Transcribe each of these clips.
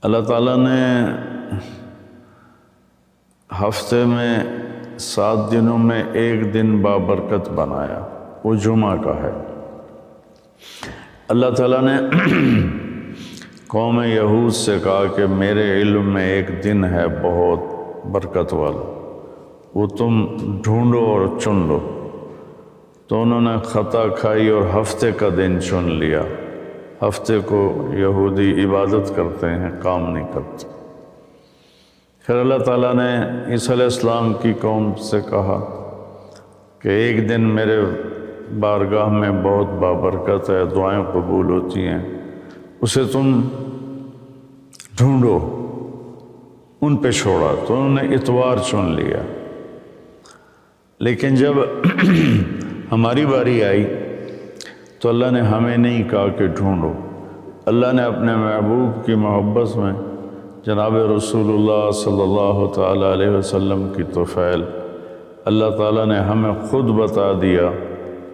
اللہ تعالیٰ نے ہفتے میں 7 دنوں میں ایک دن بابرکت بنایا، وہ جمعہ کا ہے۔ اللہ تعالیٰ نے قوم یہود سے کہا کہ میرے علم میں ایک دن ہے بہت برکت والا، وہ تم ڈھونڈو اور چن لو۔ تو انہوں نے خطا کھائی اور ہفتے کا دن چن لیا۔ ہفتے کو یہودی عبادت کرتے ہیں، کام نہیں کرتے۔ پھر اللہ تعالیٰ نے عیسیٰ علیہ السلام کی قوم سے کہا کہ ایک دن میرے بارگاہ میں بہت بابرکت ہے، دعائیں قبول ہوتی ہیں، اسے تم ڈھونڈو۔ ان پہ چھوڑا تو انہوں نے اتوار چن لیا۔ لیکن جب ہماری باری آئی تو اللہ نے ہمیں نہیں کہا کہ ڈھونڈو۔ اللہ نے اپنے محبوب کی محبت میں جناب رسول اللہ صلی اللہ تعالیٰ علیہ وسلم کی طفیل اللہ تعالیٰ نے ہمیں خود بتا دیا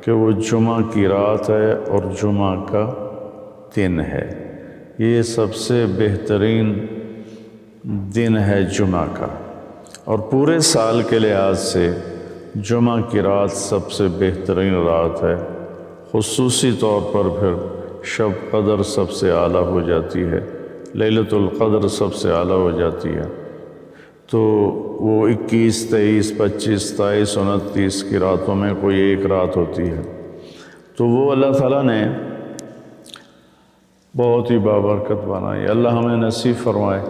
کہ وہ جمعہ کی رات ہے اور جمعہ کا دن ہے۔ یہ سب سے بہترین دن ہے جمعہ کا، اور پورے سال کے لحاظ سے جمعہ کی رات سب سے بہترین رات ہے۔ خصوصی طور پر پھر شب قدر سب سے اعلیٰ ہو جاتی ہے، لیلۃ القدر سب سے اعلیٰ ہو جاتی ہے۔ تو وہ 21، 23، 25، 27، 29 کی راتوں میں کوئی ایک رات ہوتی ہے۔ تو وہ اللہ تعالیٰ نے بہت ہی بابرکت بنائی، اللہ ہمیں نصیب فرمائے۔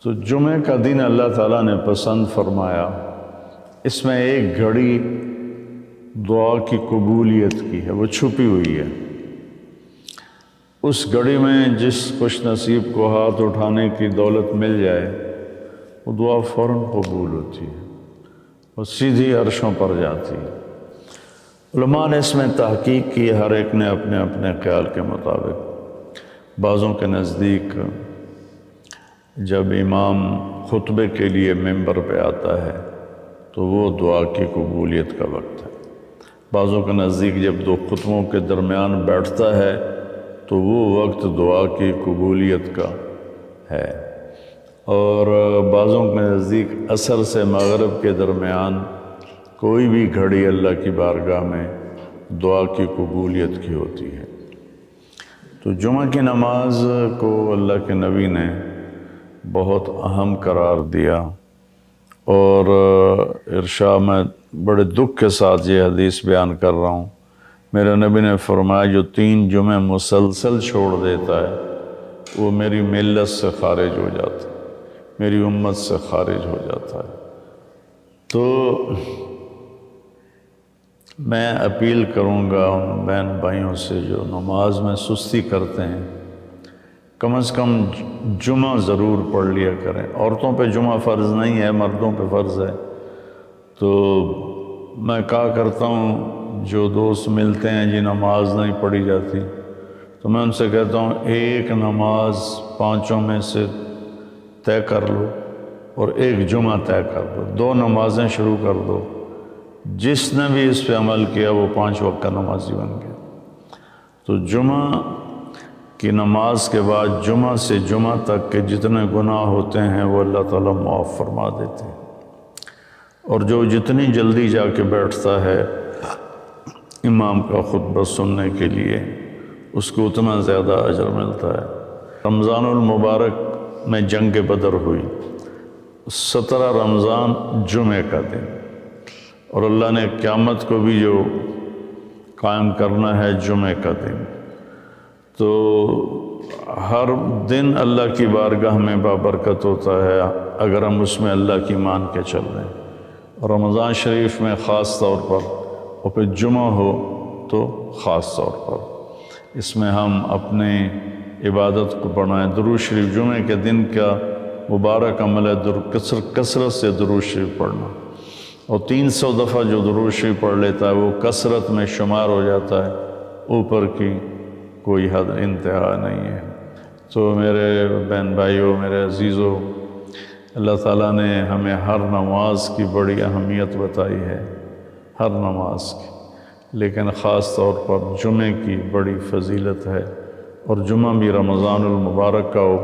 تو جمعہ کا دن اللہ تعالیٰ نے پسند فرمایا، اس میں ایک گھڑی دعا کی قبولیت کی ہے، وہ چھپی ہوئی ہے۔ اس گھڑی میں جس خوش نصیب کو ہاتھ اٹھانے کی دولت مل جائے وہ دعا فوراً قبول ہوتی ہے، وہ سیدھی عرشوں پر جاتی ہے۔ علماء نے اس میں تحقیق کی، ہر ایک نے اپنے اپنے خیال کے مطابق۔ بعضوں کے نزدیک جب امام خطبے کے لیے ممبر پہ آتا ہے تو وہ دعا کی قبولیت کا وقت ہے۔ بعضوں کے نزدیک جب دو خطبوں کے درمیان بیٹھتا ہے تو وہ وقت دعا کی قبولیت کا ہے، اور بعضوں کے نزدیک عصر سے مغرب کے درمیان کوئی بھی گھڑی اللہ کی بارگاہ میں دعا کی قبولیت کی ہوتی ہے۔ تو جمعہ کی نماز کو اللہ کے نبی نے بہت اہم قرار دیا، اور ارشاد میں بڑے دکھ کے ساتھ یہ حدیث بیان کر رہا ہوں۔ میرے نبی نے فرمایا جو 3 جمعے مسلسل چھوڑ دیتا ہے وہ میری ملت سے خارج ہو جاتا ہے، میری امت سے خارج ہو جاتا ہے۔ تو میں اپیل کروں گا ان بہن بھائیوں سے جو نماز میں سستی کرتے ہیں، کم از کم جمعہ ضرور پڑھ لیا کریں۔ عورتوں پہ جمعہ فرض نہیں ہے، مردوں پہ فرض ہے۔ تو میں کہا کرتا ہوں جو دوست ملتے ہیں جی نماز نہیں پڑھی جاتی، تو میں ان سے کہتا ہوں ایک نماز 5 میں سے طے کر لو اور ایک جمعہ طے کر دو، 2 نمازیں شروع کر دو۔ جس نے بھی اس پہ عمل کیا وہ 5 وقت کا نمازی بن گیا۔ تو جمعہ کی نماز کے بعد جمعہ سے جمعہ تک کے جتنے گناہ ہوتے ہیں وہ اللہ تعالیٰ معاف فرما دیتے ہیں، اور جو جتنی جلدی جا کے بیٹھتا ہے امام کا خطبہ سننے کے لیے اس کو اتنا زیادہ اجر ملتا ہے۔ رمضان المبارک میں جنگ بدر ہوئی، 17 رمضان جمعہ کا دن، اور اللہ نے قیامت کو بھی جو قائم کرنا ہے جمعہ کا دن۔ تو ہر دن اللہ کی بارگاہ میں بابرکت ہوتا ہے اگر ہم اس میں اللہ کی مان کے چل رہے ہیں، اور رمضان شریف میں خاص طور پر، اور پھر جمعہ ہو تو خاص طور پر اس میں ہم اپنے عبادت کو بڑھائیں۔ درود شریف جمعہ کے دن کا مبارک عمل ہے کثرت سے درود شریف پڑھنا، اور 300 دفعہ جو درود شریف پڑھ لیتا ہے وہ کثرت میں شمار ہو جاتا ہے، اوپر کی کوئی حد انتہا نہیں ہے۔ تو میرے بہن بھائیوں، میرے عزیزوں، اللہ تعالیٰ نے ہمیں ہر نماز کی بڑی اہمیت بتائی ہے، ہر نماز کی، لیکن خاص طور پر جمعے کی بڑی فضیلت ہے، اور جمعہ بھی رمضان المبارک کا ہو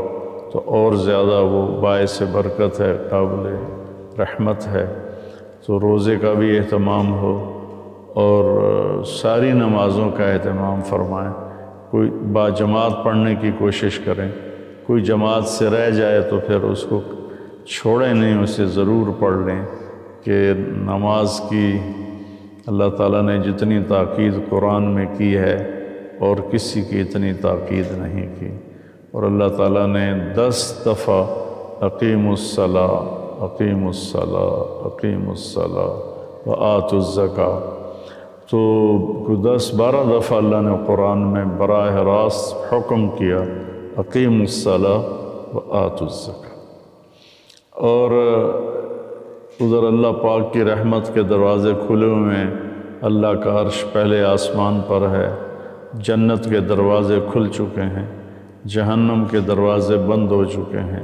تو اور زیادہ وہ باعث برکت ہے، قابل رحمت ہے۔ تو روزے کا بھی اہتمام ہو اور ساری نمازوں کا اہتمام فرمائیں، کوئی باجماعت پڑھنے کی کوشش کریں، کوئی جماعت سے رہ جائے تو پھر اس کو چھوڑیں نہیں، اسے ضرور پڑھ لیں کہ نماز کی اللہ تعالیٰ نے جتنی تاکید قرآن میں کی ہے اور کسی کی اتنی تاکید نہیں کی۔ اور اللہ تعالیٰ نے 10 دفعہ اقیم الصلاۃ، اقیم الصلاۃ، اقیم الصلاۃ وآتوا الزکاۃ، تو 10-12 دفعہ اللہ نے قرآن میں براہ راست حکم کیا اقیم الصلاۃ وآتوا الزکاۃ۔ اور ادھر اللہ پاک کی رحمت کے دروازے کھلے ہوئے ہیں، اللہ کا عرش پہلے آسمان پر ہے، جنت کے دروازے کھل چکے ہیں، جہنم کے دروازے بند ہو چکے ہیں۔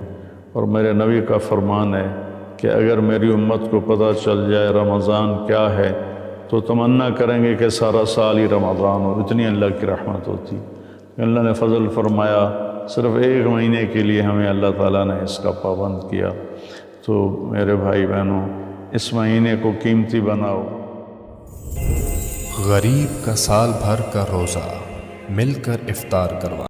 اور میرے نبی کا فرمان ہے کہ اگر میری امت کو پتہ چل جائے رمضان کیا ہے تو تمنا کریں گے کہ سارا سال ہی رمضان ہو، اتنی اللہ کی رحمت ہوتی۔ اللہ نے فضل فرمایا، صرف 1 مہینے کے لیے ہمیں اللہ تعالیٰ نے اس کا پابند کیا۔ تو میرے بھائی بہنوں، اس مہینے کو قیمتی بناؤ۔ غریب کا سال بھر کا روزہ مل کر افطار کروا۔